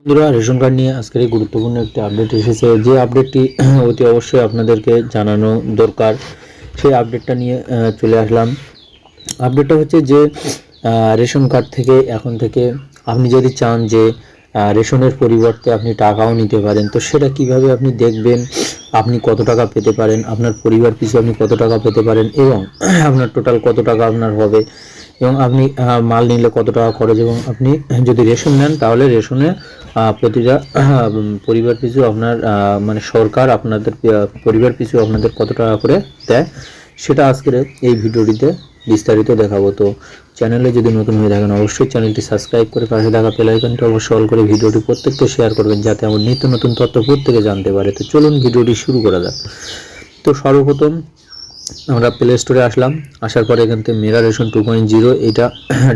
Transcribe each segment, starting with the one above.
বন্ধুরা, ration card নিয়ে আজকের এই গুরুত্বপূর্ণ একটি আপডেট এসেছে। যে আপডেটটি অতি অবশ্যই আপনাদেরকে জানানো দরকার, সেই আপডেটটা নিয়ে চলে আসলাম। আপডেটটা হচ্ছে যে রেশন কার্ড থেকে এখন থেকে আপনি যদি চান যে রেশনের পরিবর্তে আপনি টাকাও নিতে পারেন, তো সেটা কিভাবে আপনি দেখবেন, আপনি কত টাকা পেতে পারেন, আপনার পরিবার পিছু আপনি কত টাকা পেতে পারেন এবং আপনার টোটাল কত টাকা আপনার হবে, এবং আপনি মাল নিলে কত টাকা খরচ, এবং আপনি যদি রেশন নেন তাহলে রেশনে প্রতিটা পরিবার পিছু আপনার মানে সরকার আপনাদের পরিবার পিছু আপনাদের কত টাকা করে দেয়, সেটা আজকের এই ভিডিওটিতে বিস্তারিত দেখাবো। তো চ্যানেলে যদি নতুন হয়ে থাকেন অবশ্যই চ্যানেলটি সাবস্ক্রাইব করে পাশে থাকা বেল আইকনটি অবশ্যই অল করে ভিডিওটি প্রত্যেককে শেয়ার করবেন, যাতে আমার নিত্য নতুন তথ্য প্রত্যেকে জানতে পারে। তো চলুন ভিডিওটি শুরু করা যাক। তো সর্বপ্রথম আমরা প্লে স্টোরে আসলাম। আসার পরে এখান থেকে মেরা রেশন 2.0 এটা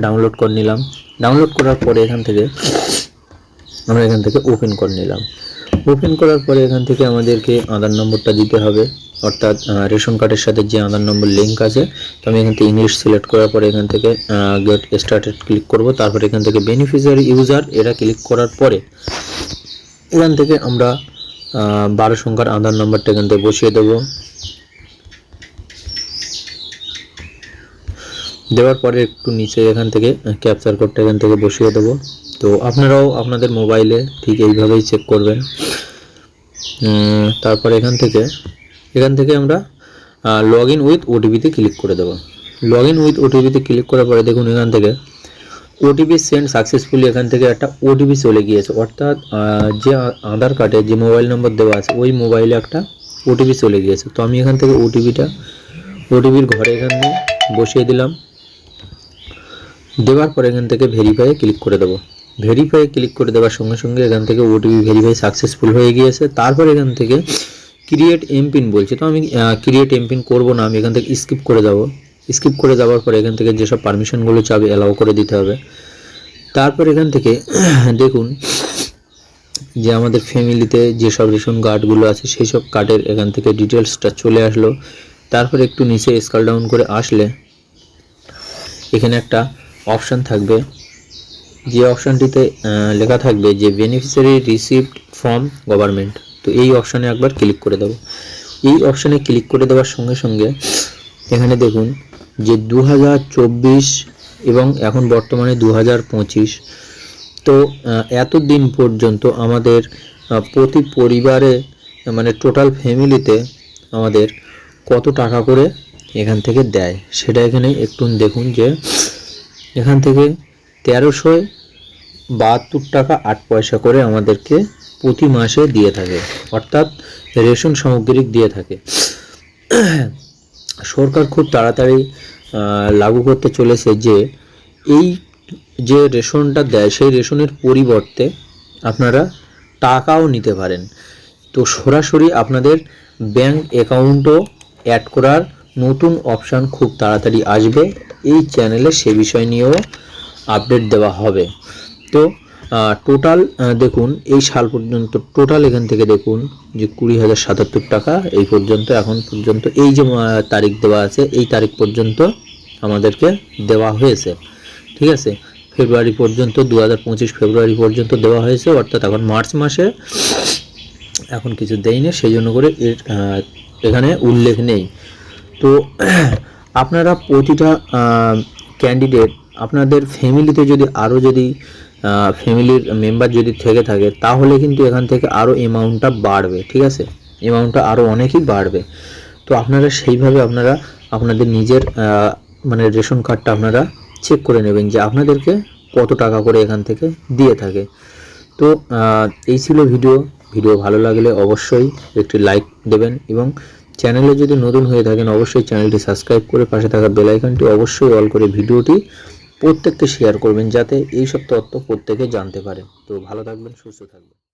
ডাউনলোড করে নিলাম। ডাউনলোড করার পরে এখান থেকে আমরা ওপেন করে নিলাম। ওপেন করার পরে এখান থেকে আমাদেরকে আধার নম্বরটা দিতে হবে, অর্থাৎ রেশন কার্ডের সাথে যে আধার নম্বর লিঙ্ক আছে। তো আমি এখান থেকে ইংলিশ সিলেক্ট করার পরে এখান থেকে গেট স্টার্টেড ক্লিক করব। তারপরে এখান থেকে বেনিফিশিয়ারি ইউজার এটা ক্লিক করার পরে এখান থেকে আমরা 12 সংখ্যার আধার নম্বরটা এখান থেকে বসিয়ে দেবো। দেওয়ার পরে একটু নিচে এখান থেকে ক্যাপচার কোডটা এখান থেকে বসিয়ে দেবো। তো আপনারাও আপনাদের মোবাইলে ঠিক এইভাবেই চেক করবেন। তারপর এখান থেকে আমরা লগ ইন উইথ ওটিপিতে ক্লিক করে দেবো। লগ ইন উইথ ওটিপিতে ক্লিক করার পরে দেখুন এখান থেকে ওটিপি সেন্ড সাকসেসফুলি, এখান থেকে একটা ওটিপি চলে গিয়েছে, অর্থাৎ যে আধার কার্ডে যে মোবাইল নম্বর দেওয়া আছে ওই মোবাইলে একটা ওটিপি চলে গিয়েছে। তো আমি এখান থেকে ওটিপির ঘরে এখানে বসিয়ে দিলাম। দেওয়ার পরে এখান থেকে ভেরিফাই ক্লিক করে দেবো। ভেরিফাই ক্লিক করে দেওয়ার সঙ্গে সঙ্গে এখান থেকে ওটিপি ভেরিফাই সাকসেসফুল হয়ে গিয়েছে। তারপর এখান থেকে ক্রিয়েট এমপিন বলছে, তো আমি ক্রিয়েট এমপিন করব না, আমি এখান থেকে স্কিপ করে যাব। স্কিপ করে যাওয়ার পরে এখান থেকে যেসব পারমিশনগুলো চাবে অ্যালাউ করে দিতে হবে। তারপর এখান থেকে দেখুন যে আমাদের ফ্যামিলিতে যেসব রেশন কার্ডগুলো আছে সেই সব কার্ডের এখান থেকে ডিটেলসটা চলে আসলো। তারপর একটু নিচে স্ক্রল ডাউন করে আসলে এখানে একটা অপশান থাকবে, যে অপশানটিতে লেখা থাকবে যে বেনিফিশিয়ারি রিসিভড ফ্রম গভর্নমেন্ট। তো এই অপশানে একবার ক্লিক করে দেবো। এই অপশানে ক্লিক করে দেওয়ার সঙ্গে সঙ্গে এখানে দেখুন যে 2024 এবং এখন বর্তমানে 2025। তো এতদিন পর্যন্ত আমাদের প্রতি পরিবারে মানে টোটাল ফ্যামিলিতে আমাদের কত টাকা করে এখান থেকে দেয় সেটা এখানে একটু দেখুন যে এখান থেকে 1372 টাকা 8 পয়সা করে আমাদেরকে প্রতি মাসে দিয়ে থাকে, অর্থাৎ রেশন সামগ্রিক দিয়ে থাকে। সরকার খুব তাড়াতাড়ি লাগু করতে চলেছে যে এই যে রেশনটা দেয় সেই রেশনের পরিবর্তে আপনারা টাকাও নিতে পারেন। তো সরাসরি আপনাদের ব্যাংক অ্যাকাউন্টও অ্যাড করার নতুন অপশান খুব তাড়াতাড়ি আসবে। এই চ্যানেলে সে বিষয় নিয়েও আপডেট দেওয়া হবে। তো টোটাল দেখুন এই সাল পর্যন্ত টোটাল এখান থেকে দেখুন যে 20,077 টাকা এই পর্যন্ত, এখন পর্যন্ত এই যে তারিখ দেওয়া আছে এই তারিখ পর্যন্ত আমাদেরকে দেওয়া হয়েছে। ঠিক আছে, ফেব্রুয়ারি পর্যন্ত 2025 ফেব্রুয়ারি পর্যন্ত দেওয়া হয়েছে, অর্থাৎ এখন মার্চ মাসে এখন কিছু দেয়নি, সেই জন্য করে এর এখানে উল্লেখ নেই। তো আপনারা প্রতিটা ক্যান্ডিডেট আপনাদের ফ্যামিলিতে যদি ফ্যামিলির মেম্বার যদি থেকে থাকে তাহলে কিন্তু এখান থেকে আরও অ্যামাউন্টটা বাড়বে। ঠিক আছে, অ্যামাউন্টটা আরও অনেকই বাড়বে। তো আপনারা সেইভাবে আপনাদের নিজের মানে রেশন কার্ডটা আপনারা চেক করে নেবেন যে আপনাদেরকে কত টাকা করে এখান থেকে দিয়ে থাকে। তো এই ছিল ভিডিও ভালো লাগলে অবশ্যই একটি লাইক দেবেন, এবং চ্যানেলে যদি নতুন হয়ে থাকেন অবশ্যই চ্যানেলটি সাবস্ক্রাইব করে পাশে থাকা বেল আইকনটি অবশ্যই অল করে ভিডিওটি প্রত্যেককে শেয়ার করবেন, যাতে এই সব তথ্য প্রত্যেকে জানতে পারে। তো ভালো থাকবেন, সুস্থ থাকবেন।